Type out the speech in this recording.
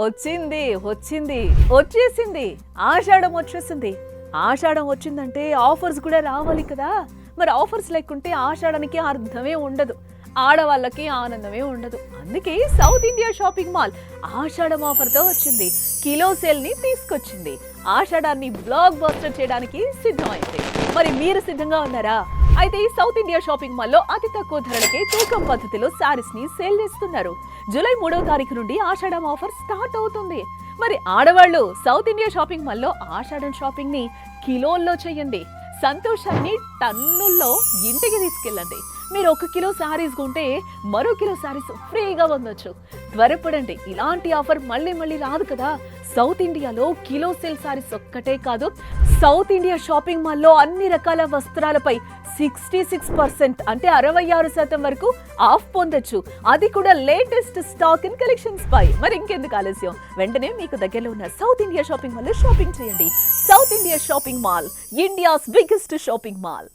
వచ్చింది వచ్చింది వచ్చేసింది ఆషాఢం వచ్చేసింది. ఆషాఢం వచ్చిందంటే ఆఫర్స్ కూడా రావాలి కదా. మరి ఆఫర్స్ లేకుంటే ఆషాఢానికి అర్థమే ఉండదు, ఆడవాళ్ళకి ఆనందమే ఉండదు. అందుకే సౌత్ ఇండియా షాపింగ్ మాల్ ఆషాఢం ఆఫర్తో వచ్చింది. కిలో సేల్ ని తీసుకొచ్చింది. ఆషాఢాన్ని బ్లాక్ బస్టర్ చేయడానికి సిద్ధమైంది. మరి మీరు సిద్ధంగా ఉన్నారా? అయితే ఈ సౌత్ ఇండియా షాపింగ్ మాల్లో అతి తక్కువ ధరలకే తూకం పద్ధతిలో శారీస్ ని సేల్ చేస్తున్నారు. జూలై 3వ తారీఖు నుండి ఆషాఢం ఆఫర్ స్టార్ట్ అవుతుంది. మరి ఆడవాళ్ళు సౌత్ ఇండియా షాపింగ్ మాల్లో ఆషాఢం షాపింగ్ ని కిలోల్లో చేయండి. సంతోషాన్ని టన్నుల్లో ఇంటికి తీసుకెళ్ళండి. మీరు 1 కిలో శారీస్ కొంటే మరో కిలో శారీస్ ఫ్రీగా పొందొచ్చు. త్వరపడండి, ఇలాంటి ఆఫర్ మళ్ళీ మళ్ళీ రాదు కదా. సౌత్ ఇండియాలో కిలో సేల్ శారీస్ ఒక్కటే కాదు, సౌత్ ఇండియా షాపింగ్ మాల్లో అన్ని రకాల వస్త్రాలపై 66% అంటే 66% వరకు ఆఫ్ పొందొచ్చు. అది కూడా లేటెస్ట్ స్టాక్ అండ్ కలెక్షన్స్ పై. మరి ఇంకెందుకు ఆలస్యం, వెంటనే మీకు దగ్గరలో ఉన్న సౌత్ ఇండియా షాపింగ్ మాల్లో షాపింగ్ చేయండి. South India shopping mall, India's biggest shopping mall.